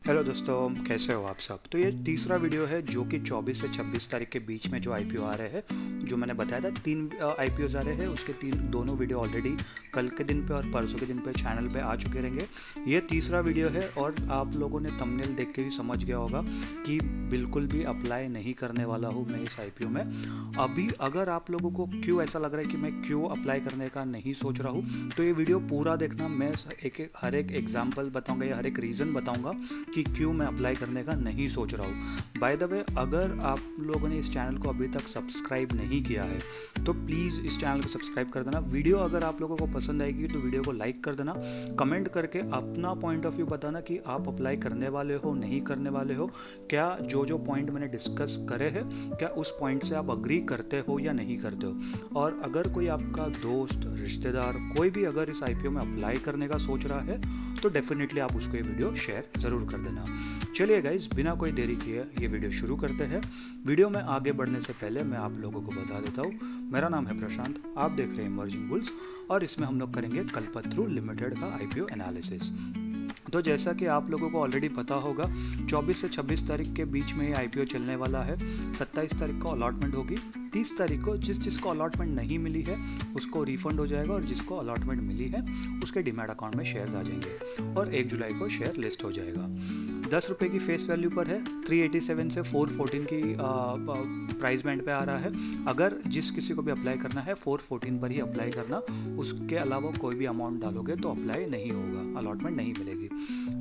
Hello दोस्तों, कैसे हो आप सब। तो ये तीसरा वीडियो है जो कि 24 से 26 तारीख के बीच में जो आईपीओ आ रहे हैं। जो मैंने बताया था 3 आईपीओज आ रहे हैं, उसके दोनों वीडियो ऑलरेडी कल के दिन पे और परसों के दिन पे चैनल पे आ चुके रहेंगे। ये तीसरा वीडियो है और आप लोगों ने थंबनेल देख के ही समझ गया होगा कि बिल्कुल भी अप्लाई नहीं करने वाला हूँ मैं इस आईपीओ में। अभी अगर आप लोगों को क्यों ऐसा लग रहा है कि मैं क्यों अप्लाई करने का नहीं सोच रहा हूँ, तो ये वीडियो पूरा देखना। मैं हर एक एग्जाम्पल बताऊँगा या हर एक रीज़न बताऊँगा कि क्यों मैं अप्लाई करने का नहीं सोच रहा हूँ। बाय द वे, अगर आप लोगों ने इस चैनल को अभी तक सब्सक्राइब नहीं किया है तो प्लीज़ इस चैनल को सब्सक्राइब कर देना। वीडियो अगर आप लोगों को पसंद आएगी तो वीडियो को लाइक कर देना। कमेंट करके अपना पॉइंट ऑफ व्यू बताना कि आप अप्लाई करने वाले हो, नहीं करने वाले हो। क्या जो जो पॉइंट मैंने डिस्कस करे हैं, क्या उस पॉइंट से आप अग्री करते हो या नहीं करते हो। और अगर कोई आपका दोस्त, रिश्तेदार, कोई भी अगर इस आईपीओ में अप्लाई करने का सोच रहा है तो डेफिनेटली आप उसको ये वीडियो शेयर ज़रूर कर देना। चलिए गाइज, बिना कोई देरी किए ये वीडियो शुरू करते हैं। वीडियो में आगे बढ़ने से पहले मैं आप लोगों को बता देता हूँ, मेरा नाम है प्रशांत, आप देख रहे हैं इमर्जिंग बुल्स और इसमें हम लोग करेंगे कल्पतरू लिमिटेड का आईपीओ एनालिसिस। तो जैसा कि आप लोगों को ऑलरेडी पता होगा, 24 से 26 तारीख के बीच में ये आईपीओ चलने वाला है। 27 तारीख को अलॉटमेंट होगी। 30 तारीख को जिसको अलॉटमेंट नहीं मिली है उसको रिफंड हो जाएगा और जिसको अलॉटमेंट मिली है उसके डीमैट अकाउंट में शेयर्स आ जाएंगे और 1 जुलाई को शेयर लिस्ट हो जाएगा। 10 रुपये की फेस वैल्यू पर है। 387 से 414 की प्राइस बैंड पे आ रहा है। अगर जिस किसी को भी अप्लाई करना है 414 पर ही अप्लाई करना, उसके अलावा कोई भी अमाउंट डालोगे तो अप्लाई नहीं होगा, अलॉटमेंट नहीं मिलेगी।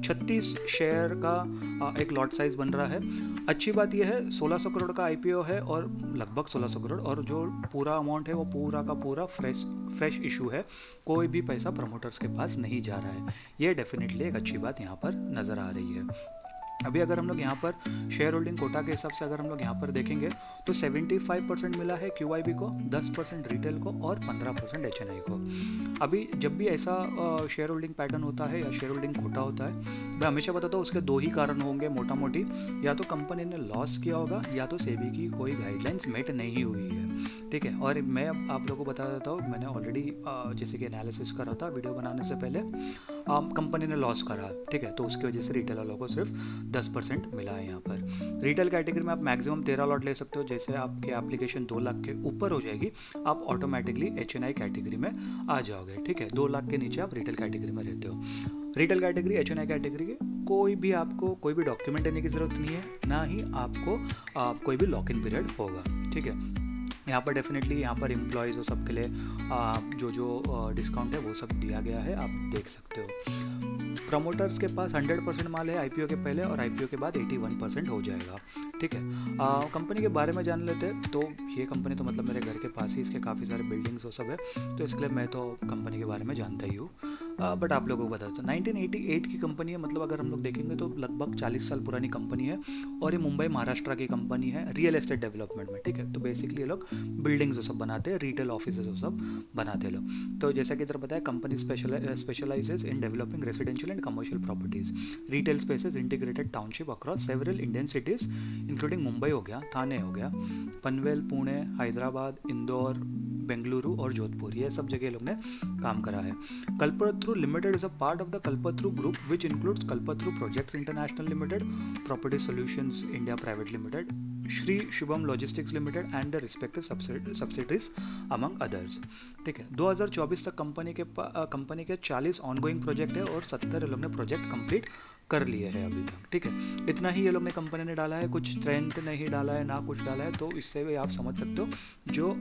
36 शेयर का एक लॉट साइज बन रहा है। अच्छी बात यह है 1600 करोड़ का आईपीओ है और लगभग 1600 करोड़, और जो पूरा अमाउंट है वो पूरा का पूरा फ्रेश इशू है। कोई भी पैसा प्रमोटर्स के पास नहीं जा रहा है। ये डेफिनेटली एक अच्छी बात यहाँ पर नज़र आ रही है। अभी अगर हम लोग यहाँ पर शेयर होल्डिंग कोटा के हिसाब से अगर हम लोग यहाँ पर देखेंगे तो 75% मिला है क्यूआईबी को, 10% रिटेल को और 15% एचएनआई को। अभी जब भी ऐसा शेयर होल्डिंग पैटर्न होता है या शेयर होल्डिंग कोटा होता है, मैं हमेशा बताता हूँ उसके दो ही कारण होंगे मोटा मोटी। या तो कंपनी ने लॉस किया होगा या तो सेबी की कोई गाइडलाइंस मेट नहीं हुई है। ठीक है, और मैं आप लोगों को बता देता हूँ, मैंने ऑलरेडी जैसे कि एनालिसिस करा था वीडियो बनाने से पहले। कंपनी ने लॉस करा, ठीक है, तो उसकी वजह से रिटेल वालों को सिर्फ 10% मिला है। यहाँ पर रिटेल कैटेगरी में आप मैक्सिमम 13 लॉट ले सकते हो। जैसे आपके एप्लीकेशन 2 लाख के ऊपर हो जाएगी, आप ऑटोमेटिकली एचएनआई कैटेगरी में आ जाओगे। ठीक है, 2 लाख के नीचे आप रिटेल कैटेगरी में रहते हो। रिटेल कैटेगरी, एचएनआई कैटेगरी के आपको कोई भी डॉक्यूमेंट देने की ज़रूरत नहीं है, ना ही आपको कोई भी लॉक इन पीरियड होगा। ठीक है, यहाँ पर डेफिनेटली यहाँ पर एम्प्लॉयज़ और सबके लिए जो डिस्काउंट है वो सब दिया गया है, आप देख सकते हो। प्रमोटर्स के पास 100% माल है आईपीओ के पहले, और आईपीओ के बाद 81% हो जाएगा। ठीक है, कंपनी के बारे में जान लेते हैं। तो ये कंपनी तो मतलब मेरे घर के पास ही इसके काफ़ी सारे बिल्डिंग्स और सब है, तो इसके लिए मैं तो कंपनी के बारे में जानता ही हूँ। बट आप लोगों को बता देता हूँ, 1988 की कंपनी है। मतलब अगर हम लोग देखेंगे तो लगभग 40 साल पुरानी कंपनी है और ये मुंबई महाराष्ट्र की कंपनी है रियल एस्टेट डेवलपमेंट में। ठीक है, तो बेसिकली ये लोग बिल्डिंग्स वो सब बनाते हैं, रिटेल ऑफिस वो सब बनाते हैं लोग। तो जैसा कि इधर बताया, company specialises in developing residential and commercial properties, retail spaces, integrated township across several Indian cities including Mumbai हो गया, थाने हो गया, पनवेल, पुणे, हैदराबाद, इंदौर, बेंगलुरु और जोधपुर, ये सब जगह लोग ने काम करा है। Kalpataru limited is a part of the Kalpataru group which includes Kalpataru projects international limited, property solutions India private limited, Shri Shubham logistics limited and the respective subsidiaries among others. ठीक है, 2024 तक कंपनी के 40 ऑनगोइंग प्रोजेक्ट है और 70 लोग ने प्रोजेक्ट कंप्लीट कर लिए हैं अभी तक। ठीक है, इतना ही ये लोग ने कंपनी ने डाला है, कुछ स्ट्रेंथ नहीं डाला है ना कुछ डाला है। तो इससे भी आप समझ सकते हो जो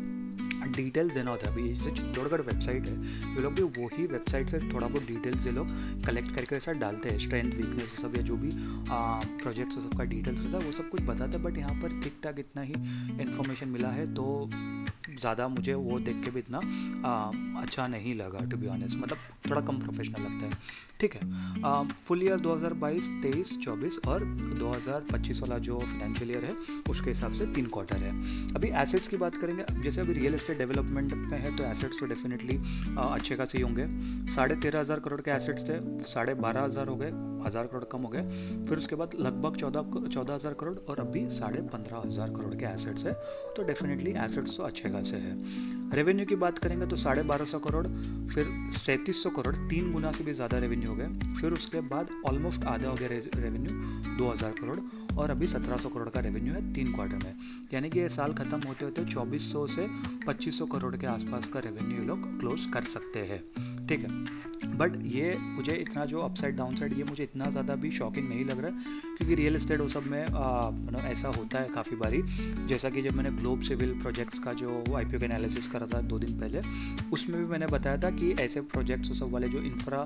डिटेल्स देना होता है। अभी जैसे चित्तौड़गढ़ वेबसाइट है, ये लोग भी वही वेबसाइट से थोड़ा बहुत डिटेल्स ये लोग कलेक्ट करके ऐसा डालते हैं, स्ट्रेंथ, वीकनेस सब, या जो भी प्रोजेक्ट्स सबका डिटेल्स होता है वो सब कुछ बताते हैं। बट यहाँ पर ठीक ठाक इतना ही इन्फॉर्मेशन मिला है, तो ज़्यादा मुझे वो देख के भी इतना अच्छा नहीं लगा टू बी ऑनेस्ट, मतलब थोड़ा कम प्रोफेशनल लगता है। ठीक है, फुल ईयर 2022, 23, 24 और 2025 वाला जो फाइनेंशियल ईयर है उसके हिसाब से 3 क्वार्टर है। अभी एसेट्स की बात करेंगे, जैसे अभी रियल एस्टेट डेवलपमेंट में है तो एसेट्स तो डेफिनेटली अच्छे खासे ही होंगे। 13,500 करोड़ के एसेट्स थे, 12,500 हो गए, 1,000 करोड़ कम हो गए। फिर उसके बाद लगभग 14,000 करोड़ और अभी 15,500 करोड़ के एसेट्स है, तो डेफिनेटली एसेट्स तो अच्छे खासे है। रेवेन्यू की बात करेंगे तो 1250 करोड़, फिर 3700 करोड़, 3 गुना से भी ज़्यादा रेवेन्यू हो गए। फिर उसके बाद ऑलमोस्ट आधा हो गया रेवेन्यू, 2000 करोड़, और अभी 1700 करोड़ का रेवेन्यू है 3 क्वार्टर में। यानी कि ये साल खत्म होते होते 2400 से 2500 करोड़ के आसपास का रेवेन्यू ये लोग क्लोज कर सकते हैं, ठीक है। बट ये मुझे इतना जो अपसाइड डाउन साइड ये मुझे इतना ज़्यादा भी शॉकिंग नहीं लग रहा है, क्योंकि रियल एस्टेट वो सब में ऐसा होता है काफ़ी बारी। जैसा कि जब मैंने ग्लोब सिविल प्रोजेक्ट्स का जो IPO का एनालिसिस करा था 2 दिन पहले, उसमें भी मैंने बताया था कि ऐसे प्रोजेक्ट्स सब वाले जो इंफ्रा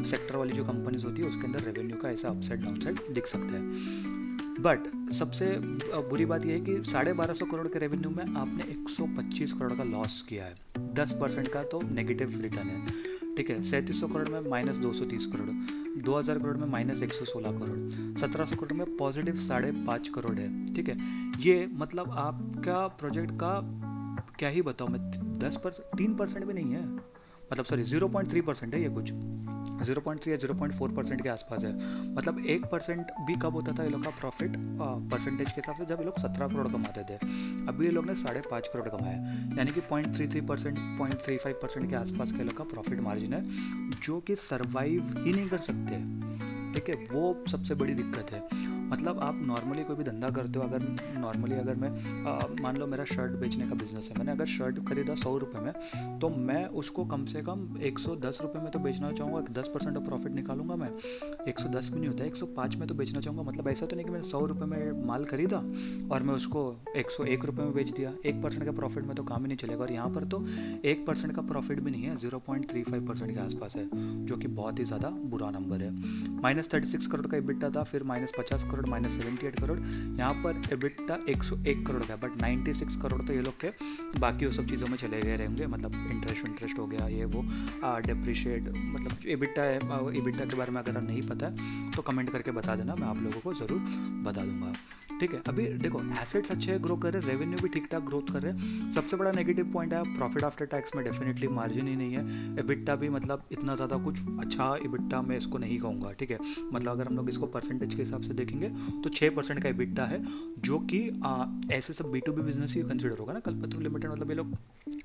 सेक्टर वाली जो कंपनीज होती है उसके अंदर रेवेन्यू का ऐसा अपसाइड डाउन साइड दिख सकता है। बट सबसे बुरी बात यह है कि 1250 करोड़ के रेवेन्यू में आपने 125 करोड़ का लॉस किया है, 10% का तो नेगेटिव रिटर्न है, ठीक है। 3700 करोड़ में -230 करोड़, 2000 करोड़ में -116 करोड़, 1700 करोड़ में पॉजिटिव 5.5 करोड़ है, ठीक है। ये मतलब आपका प्रोजेक्ट का क्या ही बताऊँ मैं, 3% भी नहीं है, मतलब सॉरी 0.3% है, ये कुछ 0.3 या 0.4% के आसपास है। मतलब 1% भी कब होता था ये लोग का प्रॉफिट परसेंटेज के हिसाब से, जब ये लोग 17 करोड़ कमाते थे। अभी ये लोग ने 5.5 करोड़ कमाया, यानी कि 0.33%, 0.35% के आसपास के लोग का प्रॉफिट मार्जिन है, जो कि सर्वाइव ही नहीं कर सकते, ठीक है। वो सबसे बड़ी दिक्कत है। मतलब आप नॉर्मली कोई भी धंधा करते हो, अगर नॉर्मली अगर मैं मान लो मेरा शर्ट बेचने का बिजनेस है, मैंने अगर शर्ट खरीदा 100 रुपये में, तो मैं उसको कम से कम 110 रुपये में तो बेचना चाहूँगा, 10% ऑफ प्रॉफिट निकालूंगा मैं। 110 भी नहीं होता है, 105 में तो बेचना चाहूँगा। मतलब ऐसा तो नहीं कि मैंने 100 रुपये में माल खरीदा और मैं उसको 101 रुपये में बेच दिया, 1% का प्रॉफिट में तो काम ही नहीं चलेगा। और यहाँ पर तो 1% का प्रॉफिट भी नहीं है, 0.35% के आसपास है, जो कि बहुत ही ज़्यादा बुरा नंबर है। -36 करोड़ का EBITDA था, फिर -50 करोड़, -78 करोड़, यहाँ पर EBITDA 101 करोड़ का, बट 96 करोड़ तो ये लोग के बाकी वो सब चीज़ों में चले गए रहेंगे, मतलब इंटरेस्ट हो गया, ये वो डेप्रिशिएट, मतलब जो EBITDA के बारे में अगर नहीं पता है तो कमेंट करके बता देना, मैं आप लोगों को ज़रूर बता दूंगा, ठीक है। अभी देखो एसेट्स अच्छे ग्रो कर रहे, रेवेन्यू भी ठीक ठाक ग्रोथ कर रहे। सबसे बड़ा नेगेटिव पॉइंट है प्रॉफिट आफ्टर टैक्स में डेफिनेटली मार्जिन ही नहीं है। EBITDA भी मतलब इतना ज़्यादा कुछ अच्छा EBITDA मैं इसको नहीं कहूँगा, ठीक है। मतलब अगर हम लोग इसको परसेंटेज के हिसाब से देखेंगे तो 6% का EBITDA है, जो कि ऐसे सब B2B बिजनेस ही कंसिडर होगा ना। कल्पतरू लिमिटेड मतलब ये लोग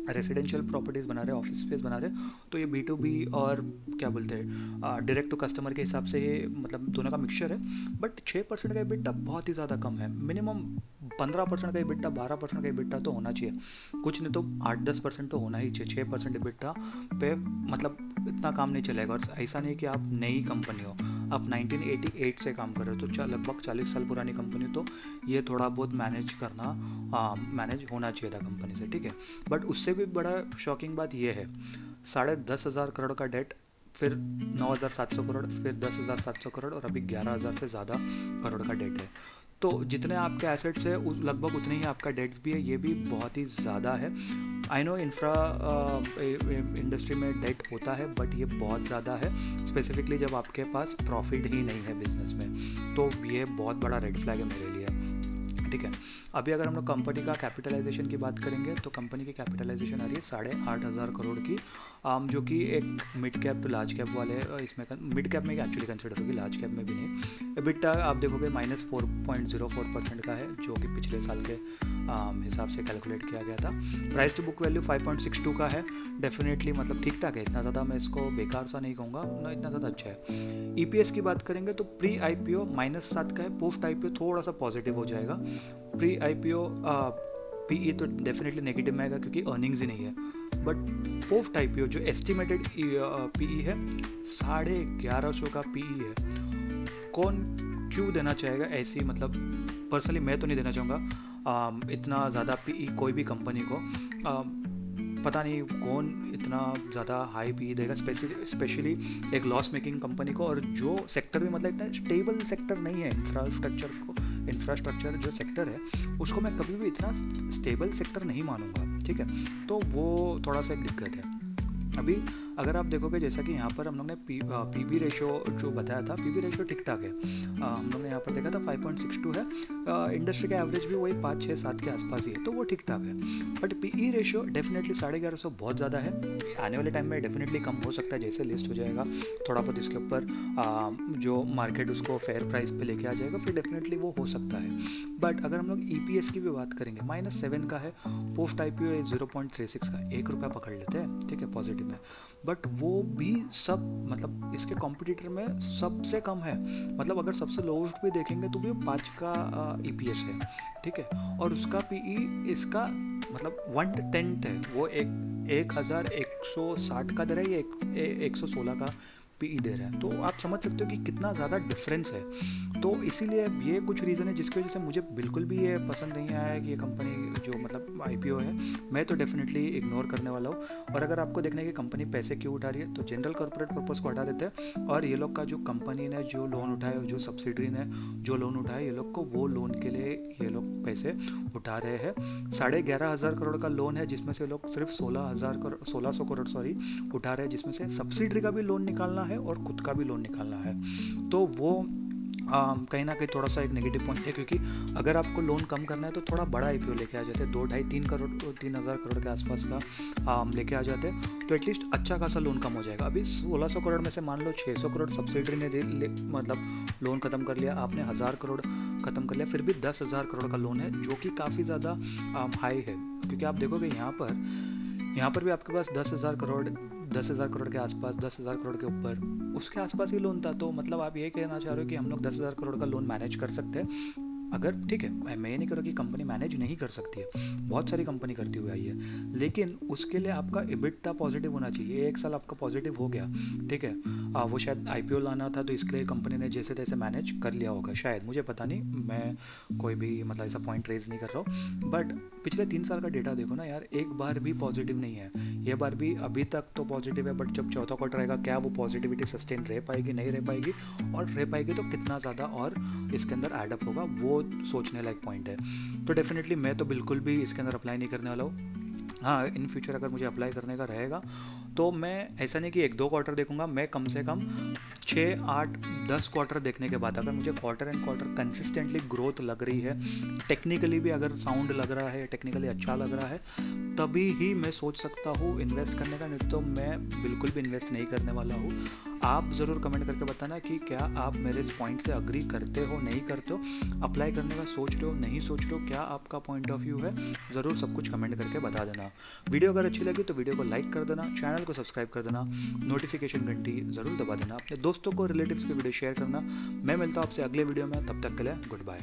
रेसिडेंशियल प्रॉपर्टीज़ बना रहे हैं, ऑफिस स्पेस बना रहे हैं, तो ये B2B और क्या बोलते हैं डायरेक्ट टू कस्टमर के हिसाब से ये मतलब दोनों का मिक्सचर है। बट 6% का EBITDA बहुत ही ज़्यादा कम है। मिनिमम 15% का EBITDA, 12% का EBITDA तो होना चाहिए, कुछ नहीं तो 8-10% तो होना ही चाहिए। 6% EBITDA पे मतलब इतना काम नहीं चलेगा। और ऐसा नहीं कि आप नई कंपनी हो, आप 1988 से काम कर रहे हो, तो लगभग 40 साल पुरानी कंपनी, तो ये थोड़ा बहुत मैनेज करना मैनेज होना चाहिए था कंपनी से, ठीक है। बट उससे भी बड़ा शॉकिंग बात ये है, 10,500 करोड़ का डेट, फिर 9,700 करोड़, फिर 10,700 करोड़, और अभी 11,000 से ज़्यादा करोड़ का डेट है। तो जितने आपके एसेट्स है लगभग उतने ही आपका डेट्स भी है, ये भी बहुत ही ज़्यादा है। आई नो इंफ्रा इंडस्ट्री में डेट होता है, बट ये बहुत ज़्यादा है, स्पेसिफिकली जब आपके पास प्रॉफिट ही नहीं है बिजनेस में, तो ये बहुत बड़ा रेड फ्लैग है मेरे लिए, ठीक है। अभी अगर हम लोग कंपनी का कैपिटलाइजेशन की बात करेंगे तो कंपनी की कैपिटलाइजेशन आ रही है 8,500 करोड़ की, जो कि एक mid cap to large cap वाले इसमें मिड कैप में एक्चुअली कंसिडर होगी, लार्ज कैप में भी नहीं। EBITDA आप देखोगे -4.04% का है, जो कि पिछले साल के हिसाब से कैलकुलेट किया गया था। प्राइस टू बुक वैल्यू 5.62 का है, डेफिनेटली मतलब ठीक ठाक है, इतना ज़्यादा मैं इसको बेकार सा नहीं कहूँगा ना, इतना ज़्यादा अच्छा है। EPS की बात करेंगे तो प्री IPO -7 का है, पोस्ट IPO थोड़ा सा पॉजिटिव हो जाएगा। प्री IPO PE तो डेफिनेटली नेगेटिव में आएगा क्योंकि अर्निंग्स ही नहीं है, बट पोस्ट IPO जो एस्टिमेटेड PE है 1150 का PE है। कौन क्यों देना चाहेगा ऐसी, मतलब पर्सनली मैं तो नहीं देना चाहूँगा इतना ज़्यादा PE कोई भी कंपनी को, पता नहीं कौन इतना ज़्यादा हाई PE देगा, स्पेशली एक लॉस मेकिंग कंपनी को, और जो सेक्टर भी मतलब इतना स्टेबल सेक्टर नहीं है। इंफ्रास्ट्रक्चर जो सेक्टर है उसको मैं कभी भी इतना स्टेबल सेक्टर नहीं मानूंगा, ठीक है। तो वो थोड़ा सा एक दिक्कत है। अभी अगर आप देखोगे जैसा कि यहाँ पर हम लोग ने पीबी रेशो जो बताया था, पीबी रेशो ठीक ठाक है। हम लोग ने यहाँ पर देखा था 5.62 है। इंडस्ट्री का एवरेज भी वही 5, 6, 7 के आसपास ही है, तो वो ठीक ठाक है। बट पीई रेशो डेफिनेटली 1150 बहुत ज़्यादा है। आने वाले टाइम में डेफिनेटली कम हो सकता है, जैसे लिस्ट हो जाएगा थोड़ा बहुत इसके ऊपर जो मार्केट उसको फेयर प्राइस पे लेके आ जाएगा, फिर डेफिनेटली वो हो सकता है। बट अगर हम लोग ईपीएस की भी बात करेंगे, -7 का है, पोस्ट आईपीओ है 0.36 का, 1 रुपया पकड़ लेते हैं, ठीक है, पॉजिटिव में। बट वो भी सब मतलब इसके कॉम्पिटिटर में सबसे कम है। मतलब अगर सबसे लोएस्ट भी देखेंगे तो भी 5 का ईपीएस है, ठीक है, और उसका पीई इसका मतलब 1/10 है, वो 1160 का दे रहा है, ये 116 का पीई दे रहा है। तो आप समझ सकते हो कि कितना ज़्यादा डिफरेंस है। तो इसीलिए ये कुछ रीज़न है जिसकी वजह से मुझे बिल्कुल भी ये पसंद नहीं आया है कि ये कंपनी जो मतलब आईपीओ है, मैं तो डेफिनेटली इग्नोर करने वाला हूँ। और अगर आपको देखना है कि कंपनी पैसे क्यों उठा रही है, तो जनरल कॉर्पोरेट पर्पज़ को हटा देते हैं, और ये लोग का जो कंपनी ने जो लोन उठाया, जो सब्सिडरी ने जो लोन उठाया, ये लोग को वो लोन के लिए ये लोग पैसे उठा रहे हैं। 11,500 करोड़ का लोन है, जिसमें से लोग सिर्फ 1600 करोड़ उठा रहे हैं, जिसमें से सब्सिडरी का भी लोन निकालना है और खुद का भी लोन निकालना है। तो वो कहीं ना कहीं थोड़ा सा एक नेगेटिव पॉइंट है, क्योंकि अगर आपको लोन कम करना है तो थोड़ा बड़ा आईपीओ लेके आ जाते हैं, 2, ढाई, 3 हज़ार करोड़ के आसपास का लेके आ जाते हैं, तो एटलीस्ट अच्छा खासा लोन कम हो जाएगा। अभी 1600 करोड़ में से मान लो 600 करोड़ सब्सिडरी ने मतलब लोन खत्म कर लिया, आपने 1000 करोड़ खत्म कर लिया, फिर भी 10,000 करोड़ का लोन है, जो कि काफ़ी ज़्यादा हाई है। क्योंकि आप देखोगे यहाँ पर भी आपके पास 10,000 करोड़ के आसपास, 10,000 करोड़ के ऊपर उसके आसपास ही लोन था। तो मतलब आप ये कहना चाह रहे हो कि हम लोग 10,000 करोड़ का लोन मैनेज कर सकते हैं। अगर ठीक है, मैं ये नहीं कर रहा कि कंपनी मैनेज नहीं कर सकती है, बहुत सारी कंपनी करती हुई आई है, लेकिन उसके लिए आपका इबिटा पॉजिटिव होना चाहिए। एक साल आपका पॉजिटिव हो गया, ठीक है, वो शायद आईपीओ लाना था, तो इसके लिए कंपनी ने जैसे तैसे मैनेज कर लिया होगा शायद, मुझे पता नहीं, मैं कोई भी मतलब ऐसा पॉइंट रेज नहीं कर रहा हूँ। बट पिछले 3 साल का डेटा देखो ना यार, एक बार भी पॉजिटिव नहीं है। ये बार भी अभी तक तो पॉजिटिव है, बट जब चौथा क्वार्टर आएगा, क्या वो पॉजिटिविटी सस्टेन रह पाएगी, नहीं रह पाएगी, और रह पाएगी तो कितना ज़्यादा और इसके अंदर एडअप होगा, वो सोचने लायक पॉइंट है। तो डेफिनेटली मैं तो बिल्कुल भी इसके अंदर अप्लाई नहीं करने वाला हूँ। हाँ, इन फ्यूचर अगर मुझे अप्लाई करने का रहेगा तो मैं ऐसा नहीं कि 1-2 क्वार्टर देखूंगा, मैं कम से कम 6, 8, 10 क्वार्टर देखने के बाद अगर मुझे quarter and quarter consistently growth लग रही है, टेक्निकली भी अगर साउंड लग रहा है, टेक्निकली अच्छा लग रहा है, तभी ही मैं सोच सकता हूँ इन्वेस्ट करने का, नहीं तो मैं बिल्कुल भी इन्वेस्ट नहीं करने वाला हूँ। आप ज़रूर कमेंट करके बताना कि क्या आप मेरे इस पॉइंट से अग्री करते हो, नहीं करते हो, अप्लाई करने का सोच रहे हो, नहीं सोच रहे हो, क्या आपका पॉइंट ऑफ व्यू है, ज़रूर सब कुछ कमेंट करके बता देना। वीडियो अगर अच्छी लगी तो वीडियो को लाइक कर देना, चैनल को सब्सक्राइब कर देना, नोटिफिकेशन घंटी ज़रूर दबा देना, अपने दोस्तों को, रिलेटिव्स की वीडियो शेयर करना। मैं मिलता हूँ आपसे अगले वीडियो में, तब तक के लिए गुड बाय।